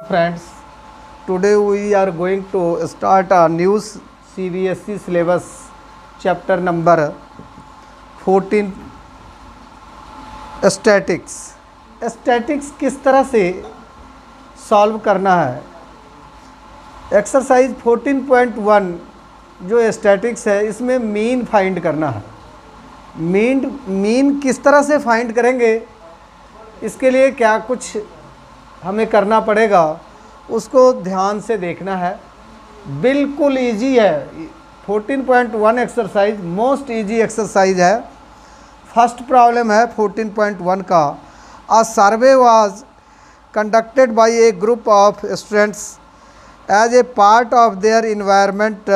Friends, today we are going to start a new CBSE syllabus chapter number 14 statics. Statics किस तरह से solve करना है। Exercise 14.1 जो स्टैटिक्स है इसमें मीन फाइंड करना है। मीन किस तरह से फाइंड करेंगे, इसके लिए क्या कुछ हमें करना पड़ेगा उसको ध्यान से देखना है। बिल्कुल इजी है। 14.1 एक्सरसाइज मोस्ट इजी एक्सरसाइज है। फर्स्ट प्रॉब्लम है 14.1 का। A survey was conducted by a group of students as a part of their environment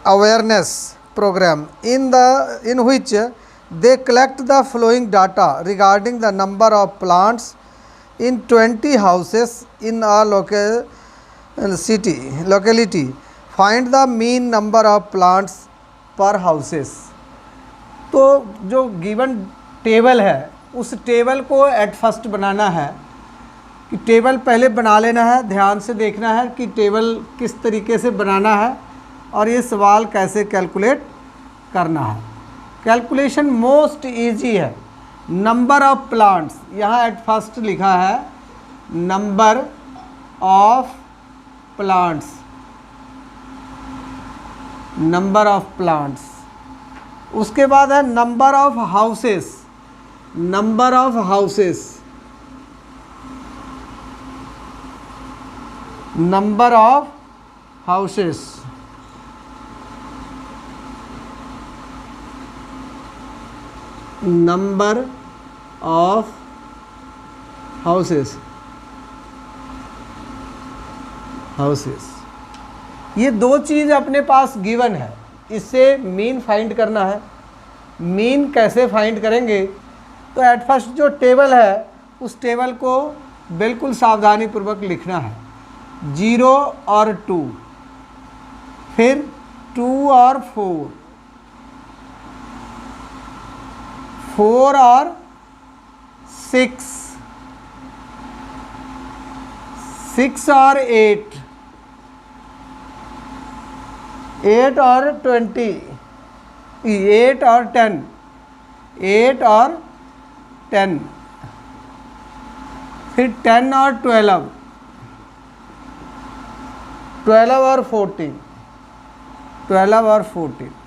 awareness program in which they collect the following data regarding the number of plants in 20 houses in a locality. Find the mean number of plants per houses. तो जो given table है उस table को at first बनाना है कि table पहले बना लेना है। ध्यान से देखना है कि टेबल किस तरीके से बनाना है और ये सवाल कैसे कैलकुलेट करना है। कैलकुलेशन मोस्ट इजी है। नंबर ऑफ प्लांट्स यहाँ एट फर्स्ट लिखा है, number of plants, number of plants. उसके बाद है number of houses, number of houses, number of houses. Number of houses, ये दो चीज़ अपने पास गिवन है, इससे मीन फाइंड करना है। मीन कैसे फाइंड करेंगे, तो एट फर्स्ट जो टेबल है उस टेबल को बिल्कुल सावधानी पूर्वक लिखना है। 0 और 2, फिर 2 और 4, 4 और 6, 6 और 8, 8 और 20, 8 और 10, 8 और 10, फिर 10 और 12, 12 और 14, 12 और 14।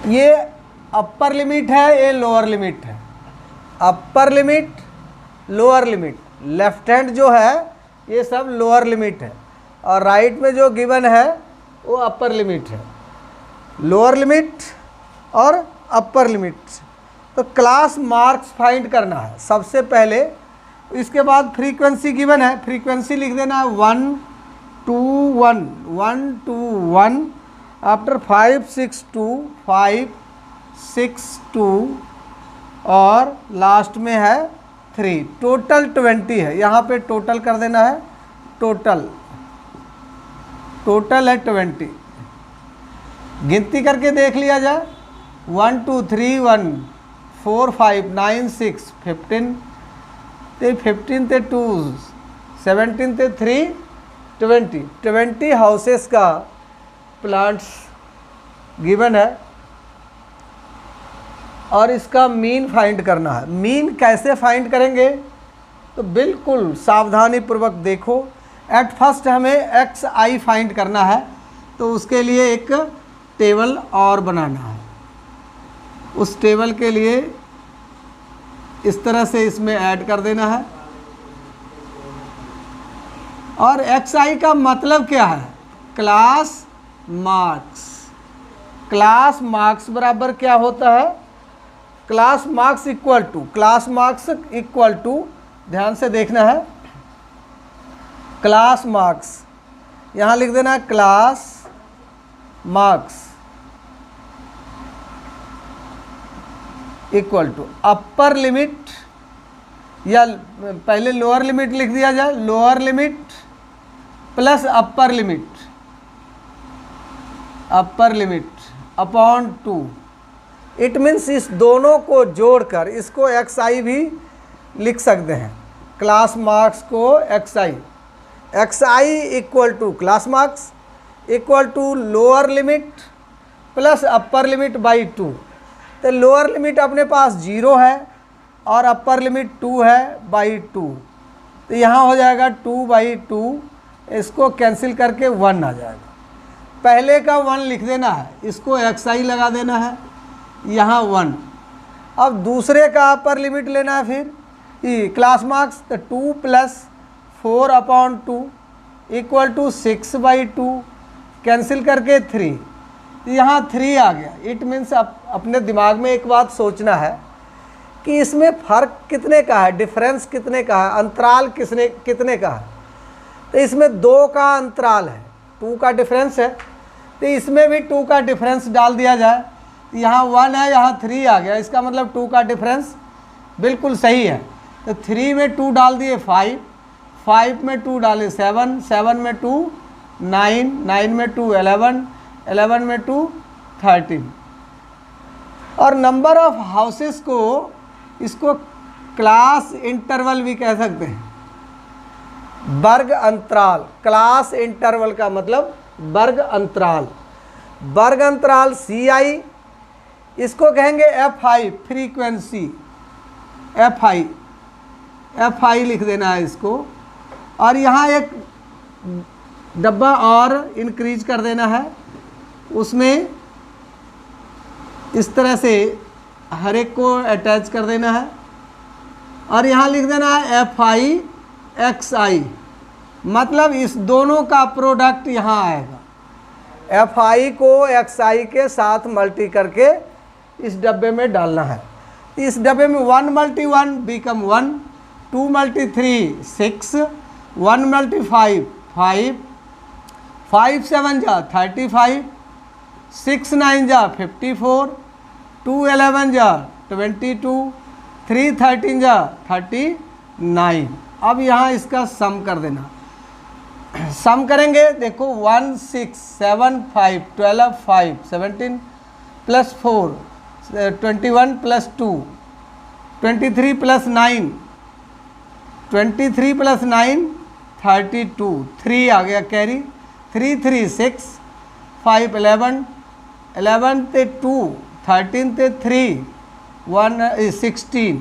ये अपर लिमिट है, ये लोअर लिमिट है। Upper limit, lower limit, left hand जो है ये सब लोअर लिमिट है और राइट में जो गिवन है वो अपर लिमिट है। लोअर लिमिट और अपर लिमिट। तो क्लास मार्क्स फाइंड करना है सबसे पहले। इसके बाद फ्रीक्वेंसी गिवन है, फ्रीक्वेंसी लिख देना है 1 2 1, 1 2 1। आफ्टर 5 6 2, 5 6 2 और लास्ट में है 3। टोटल 20 है, यहाँ पे टोटल कर देना है। टोटल है 20। गिनती करके देख लिया जाए। 1 2 3 1 4 5 9 6 15 ते 15 ते 2 17 ते 3 20। 20 हाउसेस का प्लांट्स गिवन है और इसका मीन फाइंड करना है। मीन कैसे फाइंड करेंगे, तो बिल्कुल सावधानी पूर्वक देखो। एट फर्स्ट हमें एक्स आई फाइंड करना है, तो उसके लिए एक टेबल और बनाना है। उस टेबल के लिए इस तरह से इसमें ऐड कर देना है। और एक्स आई का मतलब क्या है, क्लास मार्क्स। क्लास मार्क्स बराबर क्या होता है, class marks equal to, class marks equal to, ध्यान से देखना है, क्लास मार्क्स यहाँ लिख देना है। Class marks equal to upper limit, या पहले लोअर लिमिट लिख दिया जाए, lower limit plus upper limit upon 2 it means इस दोनों को जोड़कर इसको एक्स आई भी लिख सकते हैं, क्लास मार्क्स को x i equal to class marks equal to lower limit plus upper limit by 2। तो लोअर लिमिट अपने पास 0 है और अपर लिमिट 2 है बाई 2, तो यहाँ हो जाएगा 2/2, इसको कैंसिल करके 1 आ जाएगा। पहले का 1 लिख देना है, इसको xi लगा देना है, यहाँ 1। अब दूसरे का अपर लिमिट लेना है, फिर क्लास मार्क्स, तो 2 + 4/2 इक्वल टू 6/2, कैंसिल करके 3, यहाँ 3 आ गया। इट मीन्स अपने दिमाग में एक बात सोचना है कि इसमें फ़र्क कितने का है, डिफरेंस कितने का है, अंतराल कितने का है। तो इसमें 2 का अंतराल है, 2 का डिफरेंस है, तो इसमें भी 2 का डिफरेंस डाल दिया जाए। यहाँ 1 है, यहाँ 3 आ गया, इसका मतलब 2 का डिफरेंस बिल्कुल सही है। तो 3 में 2 डाल दिए 5, 5 में 2 डाले 7, 7 में 2 9, 9 में 2 11, 11 में 2 13। और नंबर ऑफ हाउसेस को इसको क्लास इंटरवल भी कह सकते हैं, वर्ग अंतराल। क्लास इंटरवल का मतलब वर्ग अंतराल। वर्ग अंतराल CI, इसको कहेंगे FI, फ्रीक्वेंसी FI लिख देना है इसको। और यहाँ एक डब्बा और इंक्रीज कर देना है, उसमें इस तरह से हर एक को अटैच कर देना है। और यहाँ लिख देना है FI XI, मतलब इस दोनों का प्रोडक्ट यहाँ आएगा। FI को XI के साथ मल्टी करके इस डब्बे में डालना है। इस डब्बे में 1 × 1 बिकम 1, 2 × 3 6, 1 × 5 5, 5 7 जा 35, 6 9 जा 54, 2 11 जा 22, 3 13 जा 39। अब यहाँ इसका सम कर देना। सम करेंगे, देखो 1 6 7 5 12 5 17 + 4 21 + 2 23 + 9 23 + 9 32, 3 आ गया कैरी, 3 3 6, 5 11, 11 ते 2, 13 ते 3, 1 16।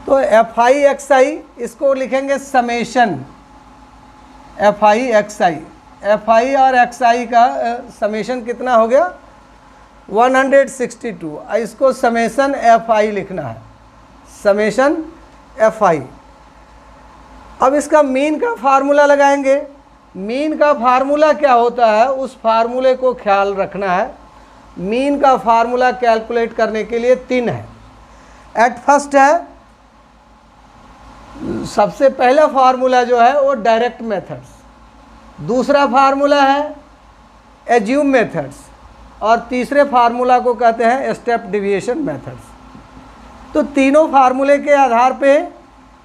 तो FI XI इसको लिखेंगे समेशन FI XI। FI और XI का समेशन कितना हो गया 162। इसको समेशन FI लिखना है, समेशन FI। अब इसका मीन का फार्मूला लगाएंगे। मीन का फार्मूला क्या होता है, उस फार्मूले को ख्याल रखना है। मीन का फार्मूला कैलकुलेट करने के लिए 3 है। एट फर्स्ट है, सबसे पहला फार्मूला जो है वो डायरेक्ट मेथड्स, दूसरा फार्मूला है एज्यूम मेथड्स, और तीसरे फार्मूला को कहते हैं स्टेप डेविएशन मेथड्स। तो तीनों फार्मूले के आधार पे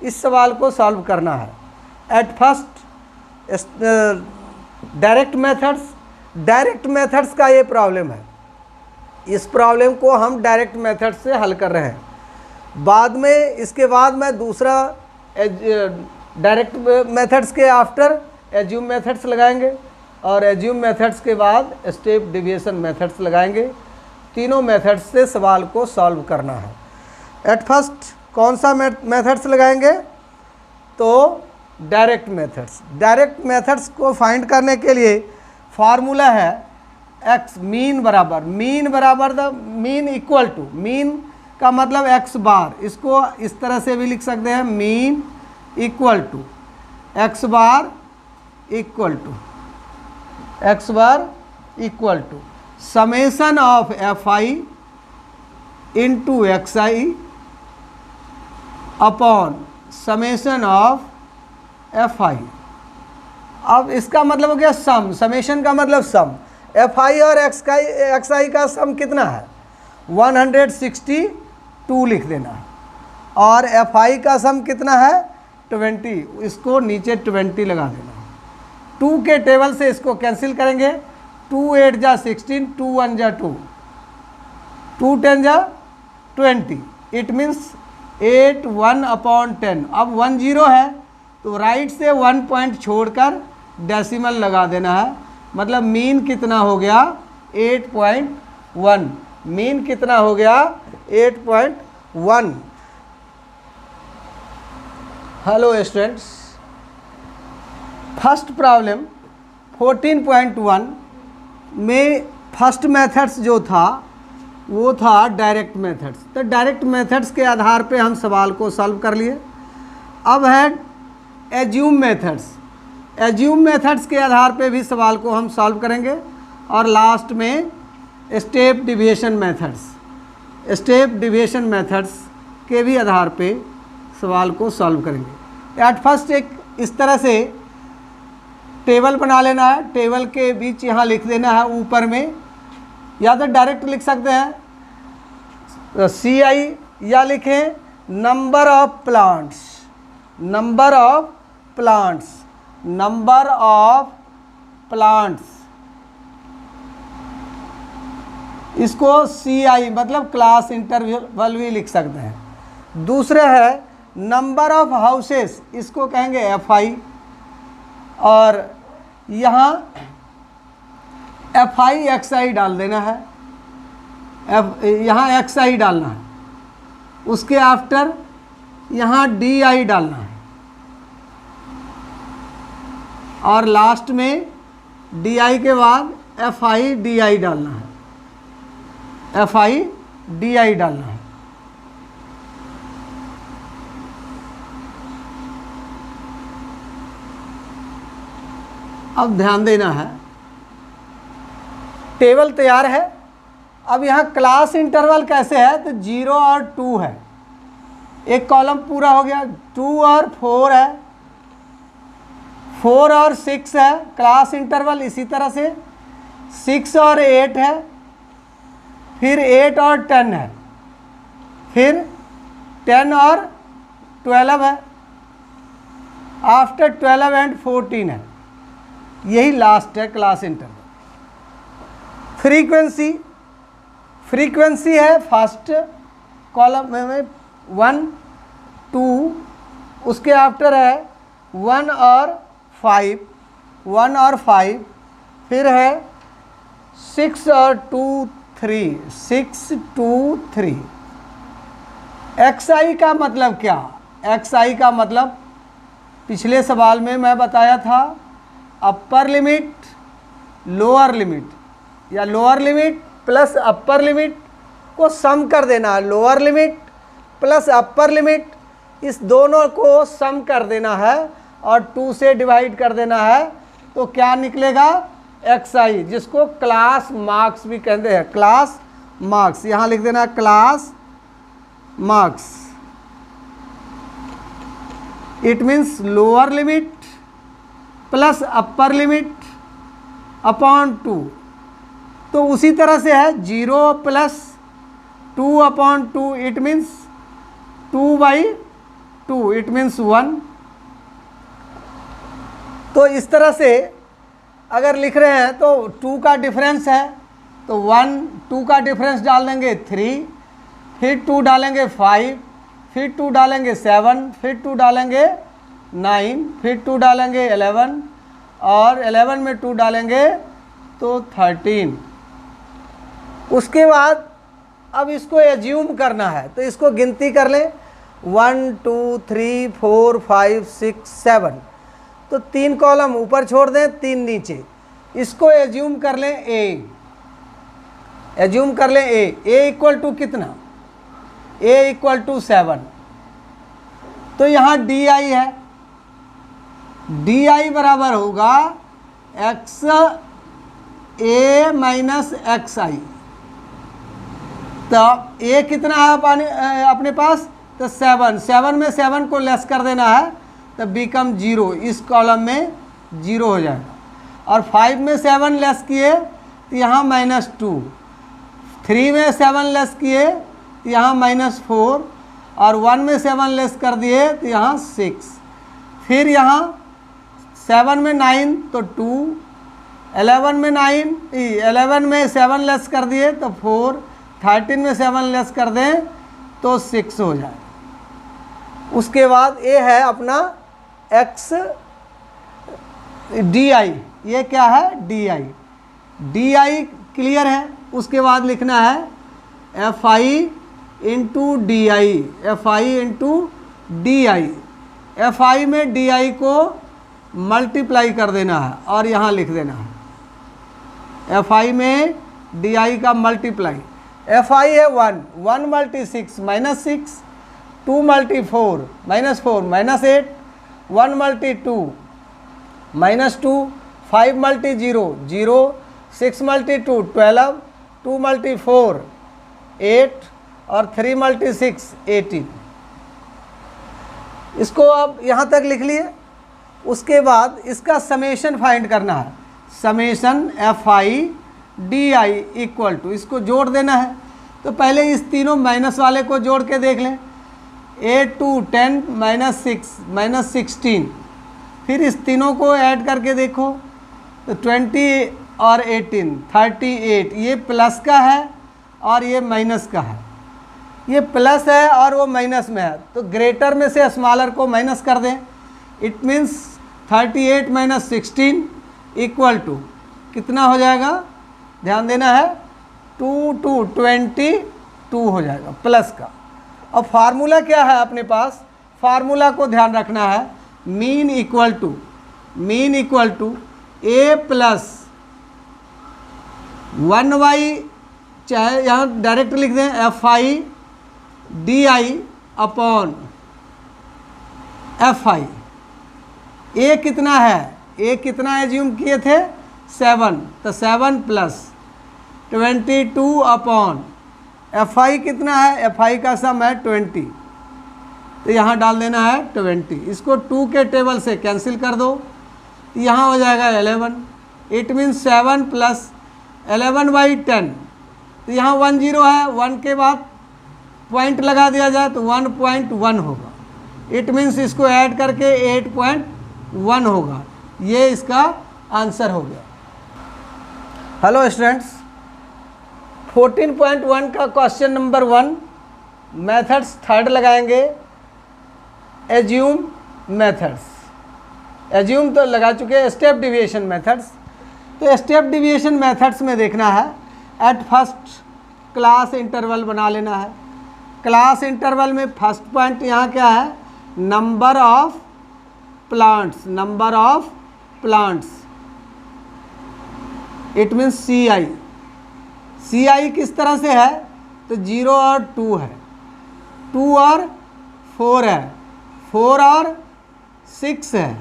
इस सवाल को सॉल्व करना है। एट फर्स्ट डायरेक्ट मेथड्स का ये प्रॉब्लम है, इस प्रॉब्लम को हम डायरेक्ट मेथड से हल कर रहे हैं। बाद में इसके बाद मैं दूसरा डायरेक्ट मेथड्स के आफ्टर एज्यूम मेथड्स लगाएंगे, और एज्यूम मेथड्स के बाद स्टेप डेविएशन मेथड्स लगाएंगे। तीनों मेथड्स से सवाल को सॉल्व करना है। एट फर्स्ट कौन सा मेथड्स लगाएंगे, तो डायरेक्ट मेथड्स। डायरेक्ट मेथड्स को फाइंड करने के लिए फार्मूला है x मीन बराबर the mean equal to, mean का मतलब x बार, इसको इस तरह से भी लिख सकते हैं, mean equal to x bar equal to summation of FI into XI upon summation of FI। अब इसका मतलब हो गया सम, समेशन का मतलब सम। FI और XI का सम कितना है 162 लिख देना है, और FI का सम कितना है 20, इसको नीचे 20 लगा देना। 2 के टेबल से इसको कैंसिल करेंगे, 2 8 जा 16, 2 1 जा 2, 2 10 जा 20, इट मीन्स 8 1/10। अब 1 0 है तो राइट से 1 पॉइंट छोड़कर डेसिमल लगा देना है, मतलब मीन कितना हो गया 8.1। मीन कितना हो गया 8.1। हेलो स्टूडेंट्स, फर्स्ट प्रॉब्लम 14.1 में फर्स्ट मेथड्स जो था वो था डायरेक्ट मेथड्स। तो डायरेक्ट मेथड्स के आधार पे हम सवाल को सॉल्व कर लिए। अब है एज्यूम मेथड्स। एज्यूम मेथड्स के आधार पे भी सवाल को हम सॉल्व करेंगे। और लास्ट में step deviation methods. Step deviation methods के भी आधार पे सवाल को सॉल्व करेंगे। एट फर्स्ट एक इस तरह से टेबल बना लेना है। टेबल के बीच यहाँ लिख देना है ऊपर में, या तो डायरेक्ट लिख सकते हैं CI, या लिखें number of plants. Number of plants, number of plants, इसको CI मतलब क्लास इंटरवल भी लिख सकते हैं। दूसरा है नंबर ऑफ हाउसेस, इसको कहेंगे FI। और यहाँ FI XI डाल देना है, यहाँ XI डालना है। उसके आफ्टर यहाँ DI डालना है, और लास्ट में DI के बाद FI DI डालना है। FI DI डालना है। अब ध्यान देना है, टेबल तैयार है। अब यहाँ क्लास इंटरवल कैसे है, तो 0 और 2 है। एक कॉलम पूरा हो गया। 2 और 4 है, 4 और 6 है क्लास इंटरवल। इसी तरह से 6 और 8 है, फिर 8 और 10 है, फिर 10 और 12 है, आफ्टर 12 एंड 14 है। यही लास्ट है क्लास इंटरवल। फ्रीक्वेंसी, फ्रीक्वेंसी है फर्स्ट कॉलम में 1 2, उसके आफ्टर है 1 और 5, 1 और 5, फिर है 6 और 2 3, 6 2 3। XI का मतलब क्या? XI का मतलब पिछले सवाल में मैं बताया था, अपर लिमिट लोअर लिमिट, या lower limit plus upper limit को सम कर देना है। Lower limit plus upper limit, इस दोनों को सम कर देना है और 2 से डिवाइड कर देना है, तो क्या निकलेगा XI, जिसको क्लास मार्क्स भी कहते हैं। क्लास मार्क्स यहाँ लिख देना, class marks. It means lower limit plus upper limit upon 2। तो उसी तरह से है 0 plus 2 upon 2, it means 2/2, it means 1। तो इस तरह से अगर लिख रहे हैं तो 2 का डिफरेंस है, तो 1 2 का डिफरेंस डाल देंगे 3, फिर 2 डालेंगे 5, फिर 2 डालेंगे 7, फिर 2 डालेंगे 9, फिर 2 डालेंगे 11, और 11 में 2 डालेंगे तो 13। उसके बाद अब इसको एज्यूम करना है, तो इसको गिनती कर लें 1 2 3 4 5 6 7। तो 3 कॉलम ऊपर छोड़ दें, 3 नीचे। इसको एज्यूम कर लें A, एज्यूम कर लें A इक्वल टू कितना, A इक्वल टू 7। तो यहाँ DI है, DI बराबर होगा XA माइनस XI। तो A कितना है अपने पास, तो 7, 7 में 7 को लेस कर देना है, तो बिकम 0। इस कॉलम में 0 हो जाएगा। और 5 में 7 लेस किए तो यहाँ -2, 3 में 7 लेस किए तो यहाँ -4, और 1 में 7 लेस कर दिए तो यहाँ 6। फिर यहाँ 7 में 9 तो 2, 11 में 7 लेस कर दिए तो 4, 13 में 7 लेस कर दें तो 6 हो जाए। उसके बाद ये है अपना x डी, ये क्या है डी क्लियर है। उसके बाद लिखना है F i into D I, F i into D I. F I में डी आई को मल्टीप्लाई कर देना है और यहाँ लिख देना है एफ आई में डी आई का मल्टीप्लाई। एफ आई है 1 multi 6 minus 6, 2 multi 4 minus 4 minus 8, 1 multi 2 minus 2, 5 multi 0 0, 6 multi 2 12, 2 multi 4 8 और 3 मल्टी 6 18। इसको अब यहाँ तक लिख लिए। उसके बाद इसका समेशन फाइंड करना है, summation f i d i equal to, इसको जोड़ देना है। तो पहले इस तीनों माइनस वाले को जोड़ के देख लें, 8 2 10 माइनस 6 माइनस 16। फिर इस तीनों को ऐड करके देखो तो 20 और 18 38, ये प्लस का है और ये माइनस का है। ये प्लस है और वो माइनस में है, तो ग्रेटर में से स्मॉलर को माइनस कर दें। It means 38 minus 16 equal to कितना हो जाएगा, ध्यान देना है 2 2 22 हो जाएगा प्लस का। अब फार्मूला क्या है अपने पास, फार्मूला को ध्यान रखना है, mean equal to a plus 1y, चाहे यहाँ डायरेक्ट लिख दें f i d i upon f i. A कितना है, ए कितना एज्यूम किए थे 7, तो 7 प्लस 22 अपॉन एफ आई कितना है, एफ आई का सम है 20, तो यहाँ डाल देना है 20। इसको 2 के टेबल से कैंसिल कर दो, यहाँ हो जाएगा 11। इट मीन्स 7 प्लस 11/10, तो यहाँ 1 0 है, 1 के बाद पॉइंट लगा दिया जाए तो 1.1 होगा। इट मीन्स इसको ऐड करके 8.1 होगा। ये इसका आंसर हो गया। हेलो स्टूडेंट्स, 14.1 का क्वेश्चन नंबर 1 मेथड्स थर्ड लगाएंगे, एज्यूम मेथड्स। एज्यूम तो लगा चुके हैं, स्टेप डिविएशन मेथड्स। तो स्टेप डिविएशन मेथड्स में देखना है, एट फर्स्ट क्लास इंटरवल बना लेना है। क्लास इंटरवल में फर्स्ट पॉइंट यहाँ क्या है, number of plants, number of plants. It means c i. C i किस तरह से है, तो 0 और 2 है, 2 और 4 है, 4 और 6 है,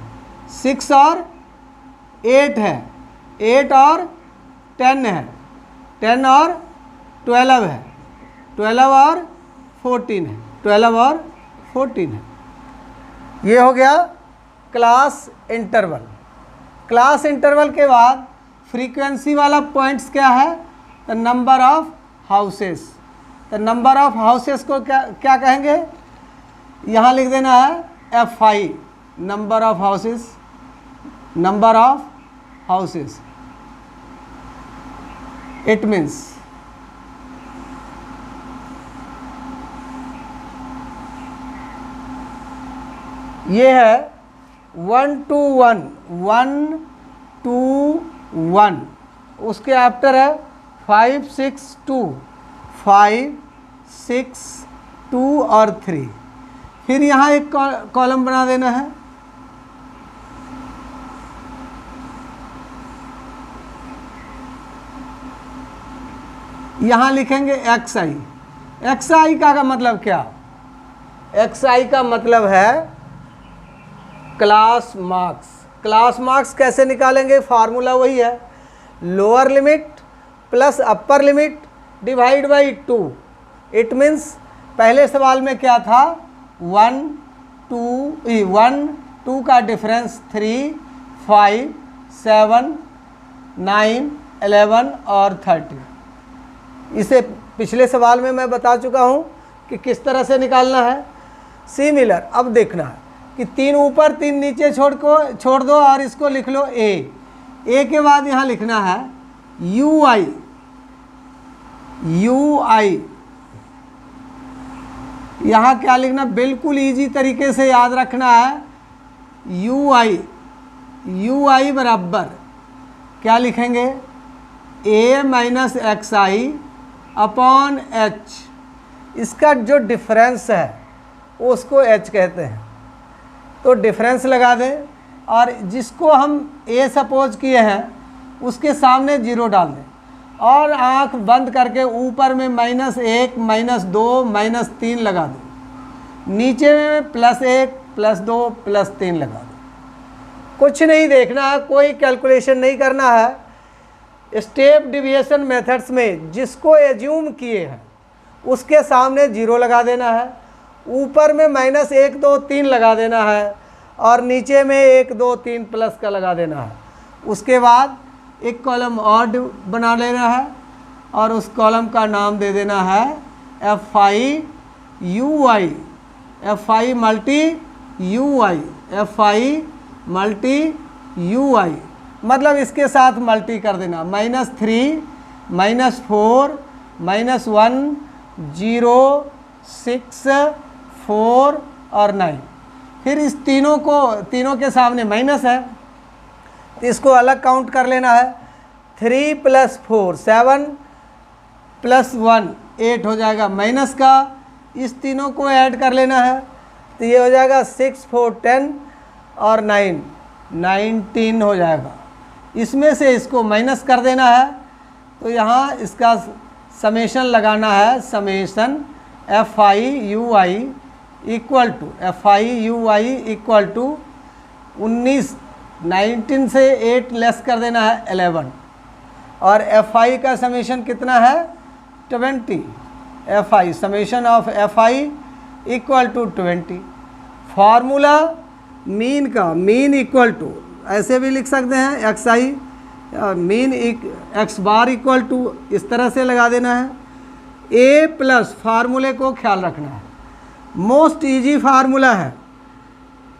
6 और 8 है, 8 और 10 है, 10 और 12 है, 12 और 14 है, 12 और 14 है। ये हो गया क्लास इंटरवल। क्लास इंटरवल के बाद फ्रीक्वेंसी वाला पॉइंट्स क्या है, द नंबर ऑफ हाउसेस। तो नंबर ऑफ हाउसेस को क्या कहेंगे, यहाँ लिख देना है F I, number of houses, number of houses. It means ये है 1 to 1, 1 to 1। उसके आफ्टर है 5 6 2, 5 6 2 और 3। फिर यहाँ एक कॉलम बना देना है, यहाँ लिखेंगे एक्स आई। एक्स आई का मतलब क्या, एक्स आई का मतलब है क्लास मार्क्स। क्लास मार्क्स कैसे निकालेंगे, फार्मूला वही है, lower limit plus upper limit divide by 2। It means पहले सवाल में क्या था, 1 2 का डिफरेंस 3 5 7 9 11 और 13। इसे पिछले सवाल में मैं बता चुका हूँ कि किस तरह से निकालना है। सिमिलर अब देखना है कि 3 ऊपर 3 नीचे छोड़ दो और इसको लिख लो ए। ए के बाद यहाँ लिखना है यू आई, यू आई, यहाँ क्या लिखना, बिल्कुल इजी तरीके से याद रखना है, यू आई बराबर क्या लिखेंगे, ए माइनस एक्स आई अपॉन एच। इसका जो डिफरेंस है उसको एच कहते हैं, तो डिफरेंस लगा दें और जिसको हम ए सपोज किए हैं उसके सामने जीरो डाल दें और आंख बंद करके ऊपर में -1 -2 -3 लगा दें, नीचे में +1 +2 +3 लगा दें। कुछ नहीं देखना है, कोई कैलकुलेशन नहीं करना है। स्टेप डिविएशन मेथड्स में जिसको एज्यूम किए हैं उसके सामने जीरो लगा देना है, ऊपर में -1 2 3 लगा देना है और नीचे में 1 2 3 प्लस का लगा देना है। उसके बाद एक कॉलम और बना लेना है और उस कॉलम का नाम दे देना है FI UI, FI multi UI, FI multi UI, मतलब इसके साथ मल्टी कर देना, -3 -4 -1 0 6 4 और 9। फिर इस तीनों के सामने माइनस है तो इसको अलग काउंट कर लेना है। 3 + 4 7 + 1 8 हो जाएगा माइनस का, इस तीनों को ऐड कर लेना है तो ये हो जाएगा 6 4 10 और 9 19 हो जाएगा। इसमें से इसको माइनस कर देना है तो यहाँ इसका समेशन लगाना है, summation FI UI equal to 19 से 8 लेस कर देना है 11 और FI का समेशन कितना है 20। FI summation of FI equal to 20। Formula mean का, मीन इक्वल टू ऐसे भी लिख सकते हैं XI mean x bar equal to इस तरह से लगा देना है। A प्लस फार्मूले को ख्याल रखना है, मोस्ट इजी फार्मूला है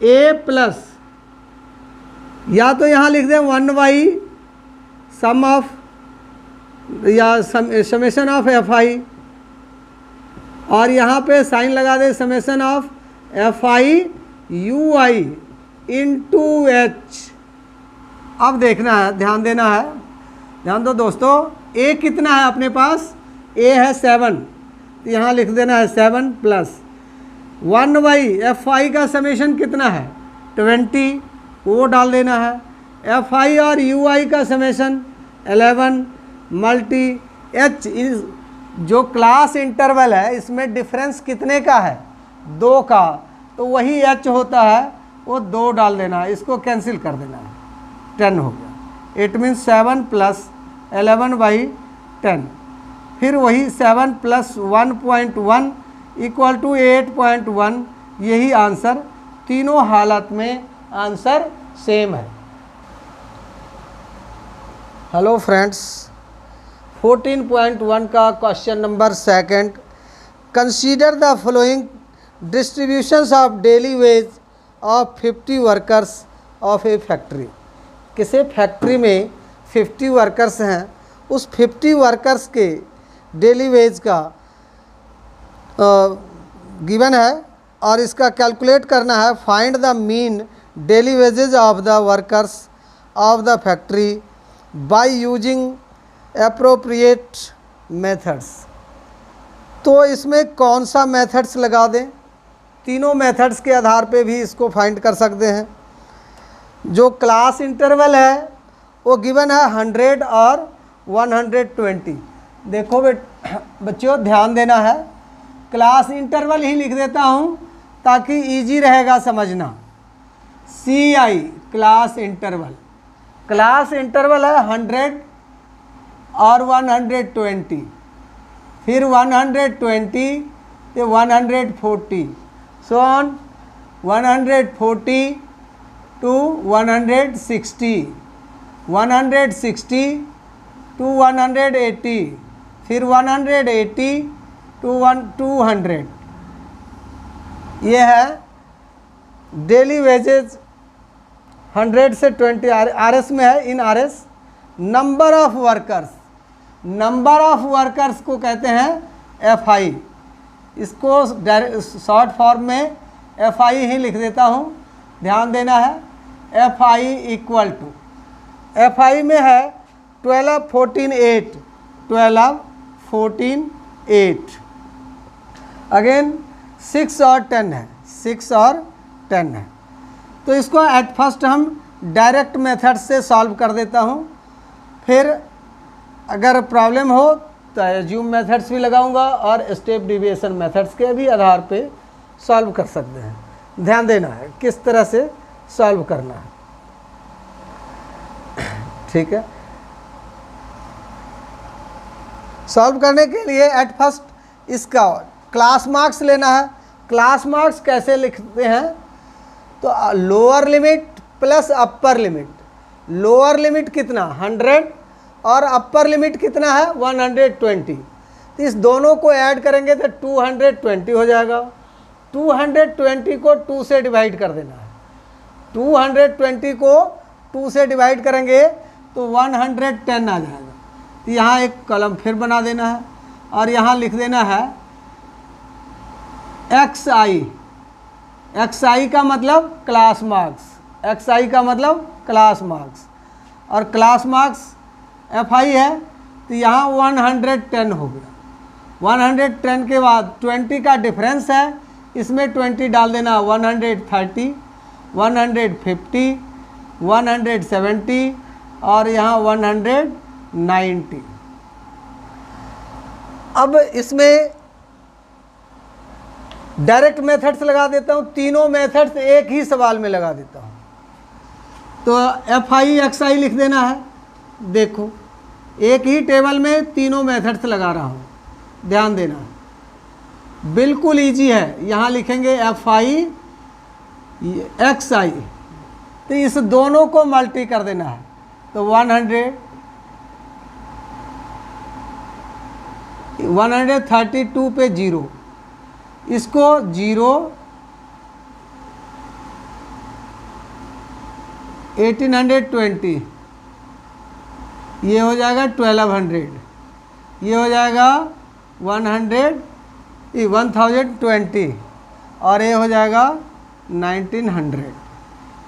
A प्लस, या तो यहाँ लिख दें 1/, सम ऑफ या समेशन ऑफ FI और यहाँ पे साइन लगा दें summation of FI UI into H। अब देखना है, ध्यान देना है, ध्यान दो दोस्तों। A कितना है अपने पास, A है 7 तो यहाँ लिख देना है 7 प्लस 1/, FI का समेशन कितना है 20, वो डाल देना है। FI और UI का समेशन 11 मल्टी H इस जो क्लास इंटरवल है इसमें डिफरेंस कितने का है 2 का, तो वही H होता है, वो 2 डाल देना है, इसको कैंसिल कर देना है, 10 हो गया। इट मीन्स 7 + 11/10, फिर वही 7 + 1.1 इक्वल टू 8.1। यही आंसर, तीनों हालत में आंसर सेम है। हेलो फ्रेंड्स, 14.1 का question number 2, consider the following distributions of daily ways of 50 workers of A factory. किसी फैक्ट्री में 50 वर्कर्स हैं, उस 50 वर्कर्स के डेली वेज का गिवन है और इसका कैलकुलेट करना है। Find the mean daily wages of the workers of the factory by using appropriate methods. तो इसमें कौन सा मेथड्स लगा दें, तीनों मेथड्स के आधार पे भी इसको फाइंड कर सकते हैं। जो क्लास इंटरवल है वो गिवन है 100 और 120। देखो बच्चों ध्यान देना है, क्लास इंटरवल ही लिख देता हूँ ताकि इजी रहेगा समझना। CI class interval, class interval है 100 और 120, फिर 120 तो 140, सो ऑन 140 to 160, 160 to 180, फिर 180 to 200। ये है डेली वेजेज 100 से 20 RS में है। इन RS number of workers, number of workers को कहते हैं FI। इसको शॉर्ट फॉर्म में FI ही लिख देता हूँ, ध्यान देना है। FI इक्वल टू, FI में है 12 14 8, 12 14 8, अगेन 6 और 10 है, 6 और 10 है। तो इसको एट फर्स्ट हम डायरेक्ट मेथड से सॉल्व कर देता हूँ, फिर अगर प्रॉब्लम हो तो एज्यूम मेथड्स भी लगाऊंगा और स्टेप डिविएशन मेथड्स के भी आधार पे सॉल्व कर सकते हैं। ध्यान देना है किस तरह से सॉल्व करना है, ठीक है। सॉल्व करने के लिए एट फर्स्ट इसका क्लास मार्क्स लेना है। क्लास मार्क्स कैसे लिखते हैं, तो lower limit plus upper limit. Lower limit कितना 100 और अपर लिमिट कितना है 120। तो इस दोनों को ऐड करेंगे तो 220 हो जाएगा। 220 को 2 से डिवाइड कर देना है। 220 को 2 से डिवाइड करेंगे तो 110 आ जाएगा। तो यहाँ एक कॉलम फिर बना देना है और यहाँ लिख देना है XI। XI का मतलब क्लास मार्क्स, XI का मतलब क्लास मार्क्स, और क्लास मार्क्स FI है तो यहाँ 110 हो गया। 110 के बाद 20 का डिफरेंस है, इसमें 20 डाल देना। 130, 150, 170 और यहाँ 190। अब इसमें डायरेक्ट मेथड्स लगा देता हूँ। तीनों मेथड्स एक ही सवाल में लगा देता हूँ। तो FI XI लिख देना है। देखो एक ही टेबल में तीनों मेथड्स लगा रहा हूँ, ध्यान देना है, बिल्कुल इजी है। यहाँ लिखेंगे FI XI, तो इस दोनों को मल्टी कर देना है। तो 132 पे 0, इसको 0, 1820, ये हो जाएगा 1200, ये हो जाएगा 1020 और ये हो जाएगा 1900।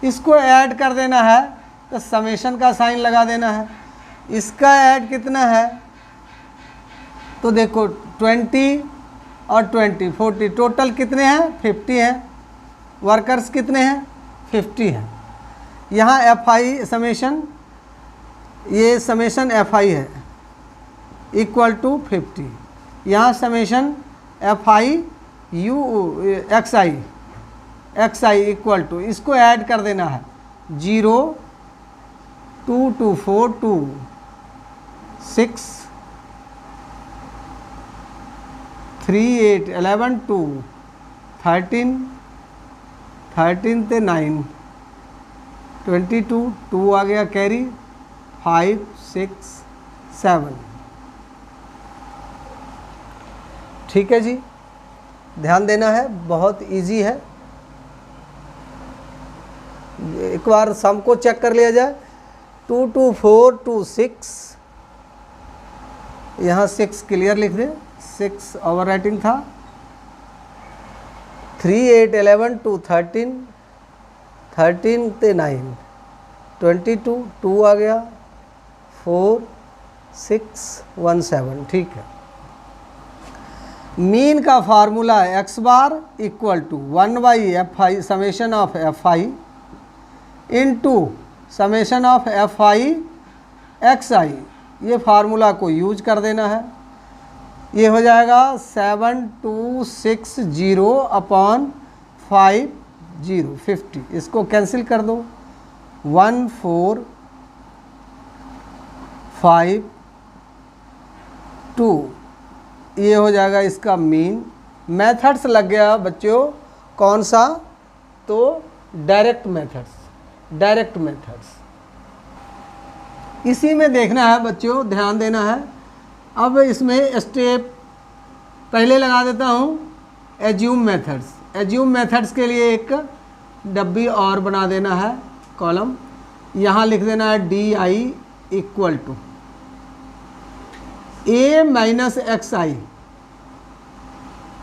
इसको ऐड कर देना है तो समेशन का साइन लगा देना है। इसका ऐड कितना है, तो देखो 20 और 20 40, टोटल कितने हैं 50 हैं। वर्कर्स कितने हैं 50 हैं। यहाँ FI समेशन, ये समेशन FI है इक्वल टू 50। यहाँ summation FI XI equal to, इसको ऐड कर देना है 0 2 2 4 2 6 3 8 11 2 13 ते 9 22 2 आ गया कैरी 5 6 7। ठीक है जी, ध्यान देना है, बहुत इजी है। एक बार सम को चेक कर लिया जाए। 2 2 4 2 6, यहाँ 6 क्लियर लिख दे, 6 ओवर राइटिंग था। 3 8 11 2 13 13 ते 9 22 2 आ गया 4 6 1 7। ठीक है, मीन का फार्मूला है x bar equal to 1/FI summation of FI into summation of FI XI। ये फार्मूला को यूज कर देना है। ये हो जाएगा 7260 अपॉन 50 50। इसको कैंसिल कर दो, 1452, ये हो जाएगा इसका मीन। मेथड्स लग गया बच्चों कौन सा, तो डायरेक्ट मेथड्स इसी में देखना है बच्चों, ध्यान देना है। अब इसमें स्टेप पहले लगा देता हूँ एज्यूम मेथड्स के लिए एक डब्बी और बना देना है, कॉलम। यहाँ लिख देना है DI equal to a minus x i,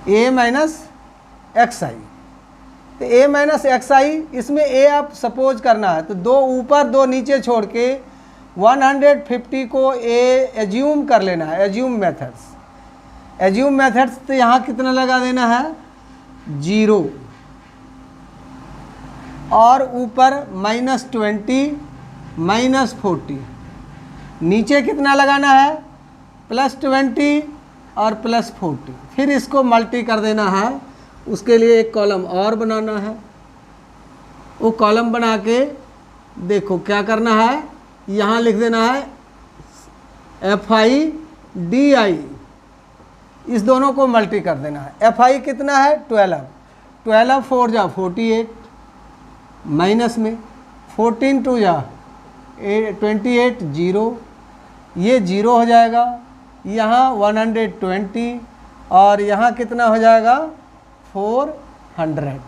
a minus x i. तो ए माइनस एक्स आई, इसमें ए आप सपोज करना है तो दो ऊपर दो नीचे छोड़ के 150 को ए एज्यूम कर लेना है, एज्यूम मेथड्स। एज्यूम मेथड्स तो यहाँ कितना लगा देना है 0 और ऊपर -20 -40, नीचे कितना लगाना है +20 और +40। फिर इसको मल्टी कर देना है, उसके लिए एक कॉलम और बनाना है। वो कॉलम बना के देखो क्या करना है, यहाँ लिख देना है FI/DI, इस दोनों को मल्टी कर देना है। FI कितना है 12, 12 4 जा 48, माइनस में 14 2 जा 28, 0, ये 0 हो जाएगा। यहाँ 120 और यहाँ कितना हो जाएगा 400।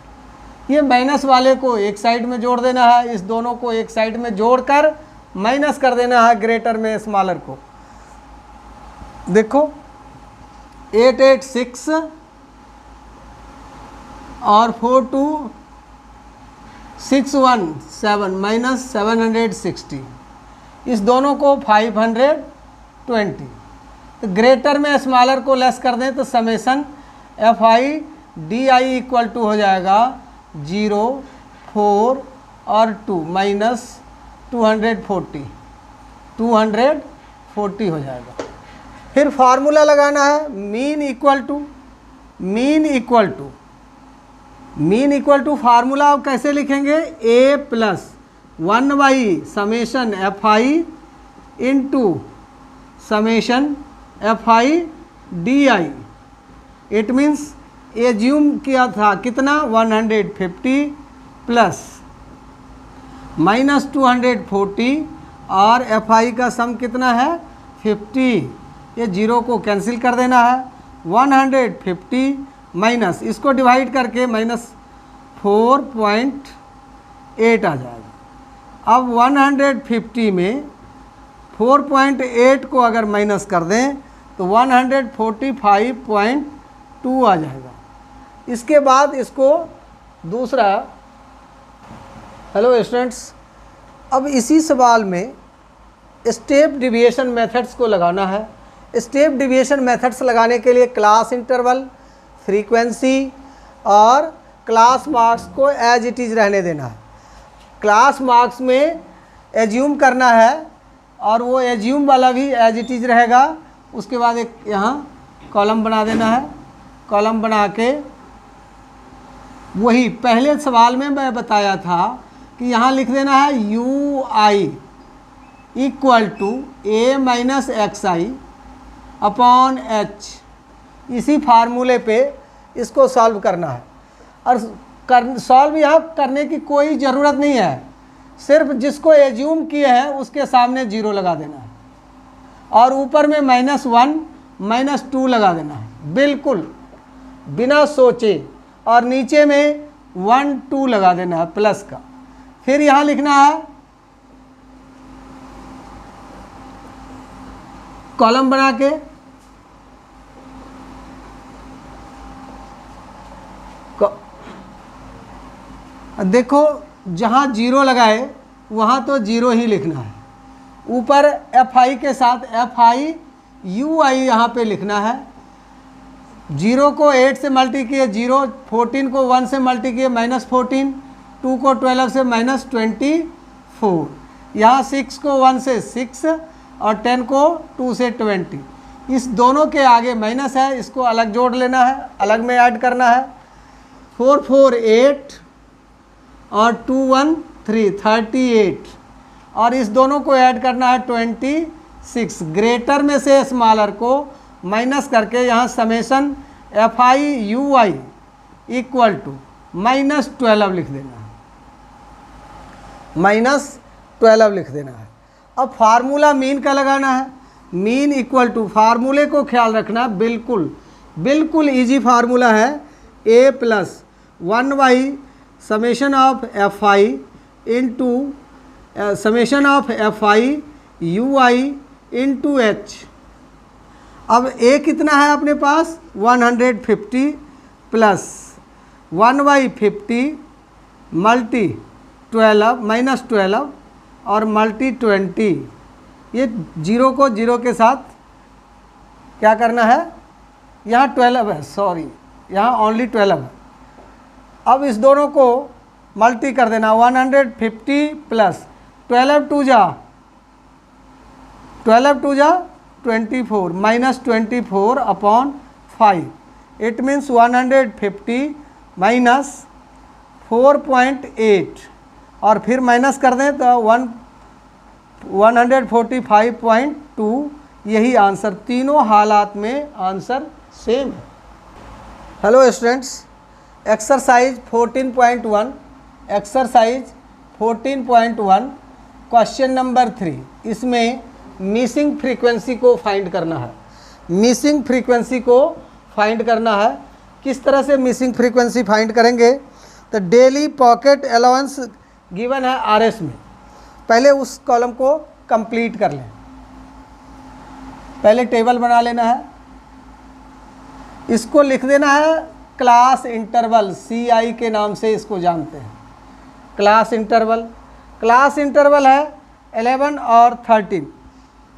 ये माइनस वाले को एक साइड में जोड़ देना है, इस दोनों को एक साइड में जोड़कर माइनस कर देना है ग्रेटर में स्मॉलर को। देखो 886 और 42617 -760, इस दोनों को 520। तो ग्रेटर में स्मॉलर को लेस कर दें तो समेसन FI/DI इक्वल टू हो जाएगा 0 4 और 2 -240, 240 हो जाएगा। फिर फार्मूला लगाना है मीन इक्वल टू फार्मूला आप कैसे लिखेंगे, A + 1/, summation FI into summation FI/DI। It means assume किया था कितना 150 प्लस -240 और FI का सम कितना है 50। ये 0 को कैंसिल कर देना है, 150 माइनस इसको डिवाइड करके -4.8 आ जाएगा। अब 150 में 4.8 को अगर माइनस कर दें तो 145.2 आ जाएगा। इसके बाद इसको दूसरा, हेलो स्टूडेंट्स, अब इसी सवाल में स्टेप डिविएशन मेथड्स को लगाना है। स्टेप डिविएशन मेथड्स लगाने के लिए क्लास इंटरवल, फ्रीक्वेंसी और क्लास मार्क्स को एज इट इज़ रहने देना है। क्लास मार्क्स में एज्यूम करना है और वो एज्यूम वाला भी एज इट इज़ रहेगा। उसके बाद एक यहाँ कॉलम बना देना है, कॉलम बना के वही पहले सवाल में मैं बताया था कि यहाँ लिख देना है UI equal to A minus XI upon H। इसी फार्मूले पे इसको सॉल्व करना है। और सॉल्व यहाँ करने की कोई ज़रूरत नहीं है, सिर्फ जिसको एज्यूम किए हैं उसके सामने 0 लगा देना है और ऊपर में -1 -2 लगा देना है, बिल्कुल बिना सोचे। और नीचे में 1 2 लगा देना है प्लस का। फिर यहाँ लिखना है कॉलम बना के देखो जहाँ 0 लगाए वहाँ तो 0 ही लिखना है। ऊपर FI के साथ FI/UI यहाँ पे लिखना है। 0 को 8 से मल्टी किए 0, 14 को 1 से मल्टी किए -14, 2 को 12 से -24, यहाँ 6 को 1 से 6 और 10 को 2 से 20। इस दोनों के आगे माइनस है, इसको अलग जोड़ लेना है, अलग में ऐड करना है। 4 4 8 और 2 1 3 38 और इस दोनों को ऐड करना है 26। ग्रेटर में से स्मॉलर को माइनस करके यहाँ समेशन FI/UI इक्वल टू -12 लिख देना है, -12 लिख देना है। अब फार्मूला मीन का लगाना है। मीन इक्वल टू, फार्मूले को ख्याल रखना, बिल्कुल इजी फार्मूला है। A + 1/, summation of FI into summation of FI/UI into H। अब a कितना है अपने पास 150 प्लस 1/50 मल्टी 12 माइनस 12 और मल्टी 20। ये जीरो को जीरो के साथ क्या करना है, यहाँ 12 है, सॉरी यहाँ ओनली 12 है। अब इस दोनों को मल्टी कर देना 150 प्लस 12 टू जा 24 minus 24 upon 5। It means 150 minus 4.8 और फिर माइनस कर दें तो 145.2। यही आंसर, तीनों हालात में आंसर सेम है। Hello students, exercise 14.1 question number 3, इसमें मिसिंग फ्रीक्वेंसी को फाइंड करना है। मिसिंग फ्रीक्वेंसी को फाइंड करना है। किस तरह से मिसिंग फ्रीक्वेंसी फाइंड करेंगे, तो डेली पॉकेट अलाउंस गिवन है आरएस में। पहले उस कॉलम को कंप्लीट कर लें, पहले टेबल बना लेना है, इसको लिख देना है क्लास इंटरवल, CI के नाम से इसको जानते हैं। क्लास इंटरवल है 11 और 13,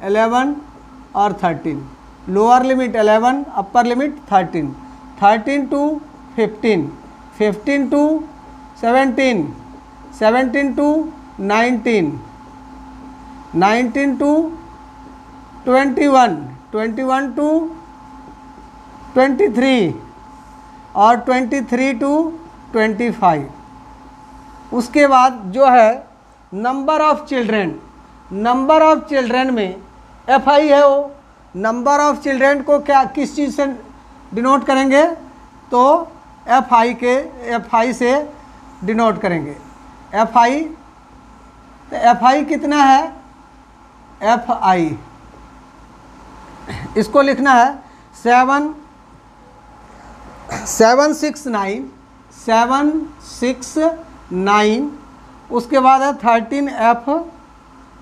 11 और 13, lower limit 11, upper limit 13, 13 to 15, 15 to 17, 17 to 19, 19 to 21, 21 to 23 और 23 टू 25। उसके बाद जो है नंबर ऑफ चिल्ड्रेन में FI है, वो नंबर ऑफ चिल्ड्रेन को क्या किस चीज़ से डिनोट करेंगे, तो FI से डिनोट करेंगे। FI कितना है, FI इसको लिखना है 769, उसके बाद है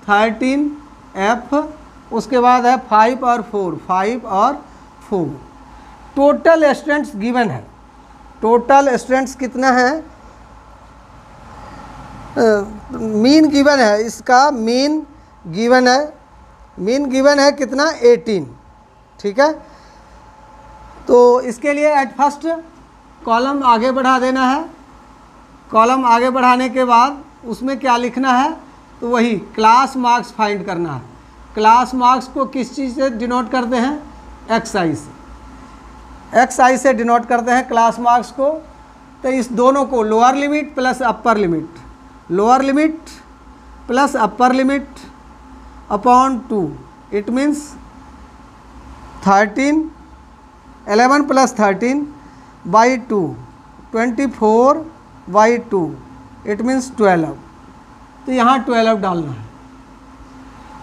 13F, उसके बाद है 5 और 4। टोटल स्टूडेंट्स गिवन है, टोटल स्टूडेंट्स कितना है, मीन गिवन है, इसका मीन गिवन है कितना 18, ठीक है। तो इसके लिए एट फर्स्ट कॉलम आगे बढ़ा देना है। कॉलम आगे बढ़ाने के बाद उसमें क्या लिखना है, तो वही क्लास मार्क्स फाइंड करना है। क्लास मार्क्स को किस चीज़ से डिनोट करते हैं, XI से डिनोट करते हैं क्लास मार्क्स को। तो इस दोनों को lower limit plus upper limit upon 2, it means 13, 11 plus 13 by 2, 24 by 2, it means 12। तो यहाँ 12 डालना है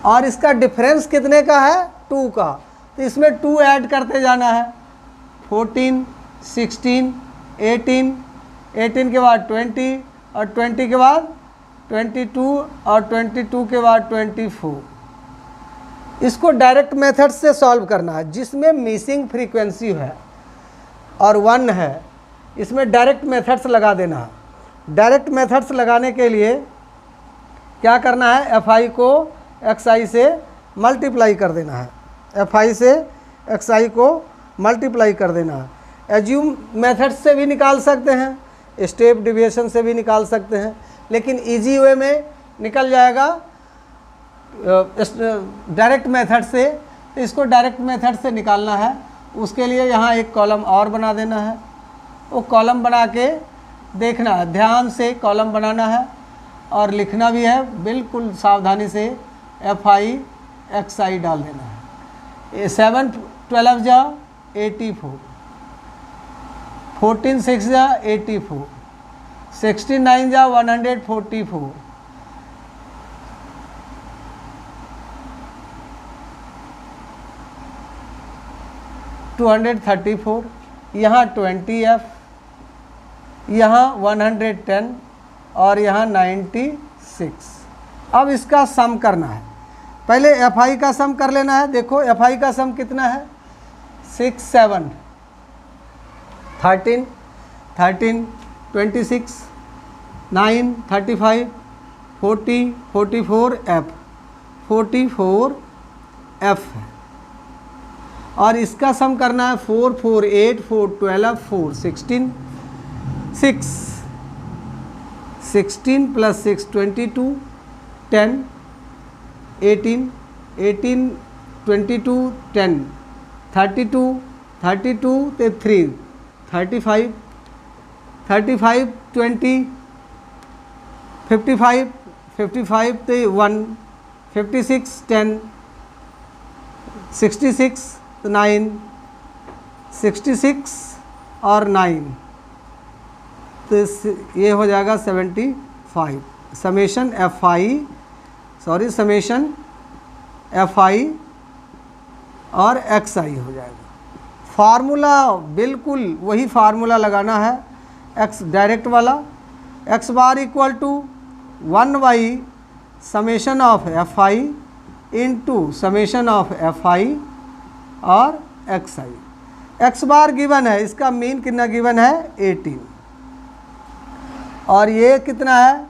और इसका डिफरेंस कितने का है, 2 का। तो इसमें 2 ऐड करते जाना है, 14, 16, 18, 18 के बाद 20 और 20 के बाद 22 और 22 के बाद 24। इसको डायरेक्ट मेथड से सॉल्व करना है, जिसमें मिसिंग फ्रीक्वेंसी है और 1 है, इसमें डायरेक्ट मेथड्स लगा देना है। डायरेक्ट मेथड्स लगाने के लिए क्या करना है, FI को XI से मल्टीप्लाई कर देना है, FI से XI को मल्टीप्लाई कर देना है। एज्यूम मेथड से भी निकाल सकते हैं, स्टेप डिविएशन से भी निकाल सकते हैं, लेकिन इजी वे में निकल जाएगा डायरेक्ट मेथड से। तो इसको डायरेक्ट मेथड से निकालना है, उसके लिए यहाँ एक कॉलम और बना देना है। वो कॉलम बना के देखना है, ध्यान से कॉलम बनाना है और लिखना भी है, बिल्कुल सावधानी से FI XI डाल देना है। 7 12 जा 84, 14 6 जा 84, 16 9 जा 144, 234, यहाँ 20F, यहाँ 110 और यहाँ 96। अब इसका सम करना है, पहले FI का सम कर लेना है। देखो FI का सम कितना है, 6 7 13 13 26 9 35 40 44 F 44 F है। और इसका सम करना है 4 4 8 4 12 4 16 6 16 प्लस 6 22 10 18 18 22 10 32 32 ते 3 35 35 20 55 55 ते 1 56 10 66 9 66 और 9 तो ये हो जाएगा 75 समेशन एफ आई और एक्स आई हो जाएगा। फार्मूला बिल्कुल वही फार्मूला लगाना है, एक्स डायरेक्ट वाला, x bar equal to 1 by summation of f i into summation of f i और x i. X bar given है, इसका मीन कितना गिवन है 18 और ये कितना है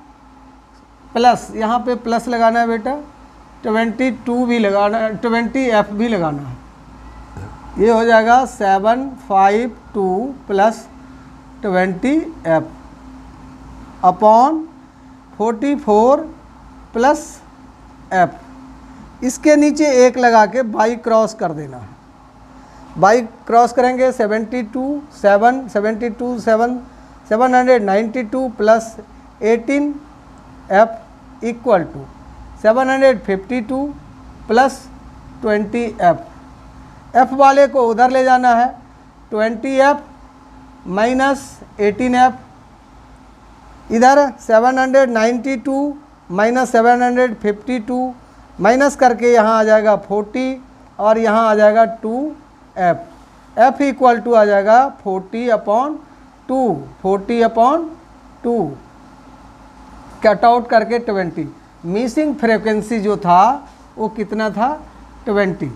प्लस, यहाँ पे प्लस लगाना है बेटा, 22 भी लगाना है, 20 एफ भी लगाना है। ये हो जाएगा 752 plus 20 F upon 44 plus F. इसके नीचे एक लगा के बाई क्रॉस कर देना है। बाई क्रॉस करेंगे 792 plus 18 f equal to 752 plus 20 f. F वाले को उधर ले जाना है, 20 एफ माइनस 18 एफ, इधर 792 माइनस 752 माइनस करके यहाँ आ जाएगा 40 और यहाँ आ जाएगा 2 एफ। एफ इक्वल टू आ जाएगा 40 अपॉन 2 कट आउट करके 20। मिसिंग फ्रीक्वेंसी जो था वो कितना था 20,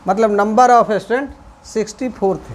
मतलब नंबर ऑफ स्टूडेंट 64 थे।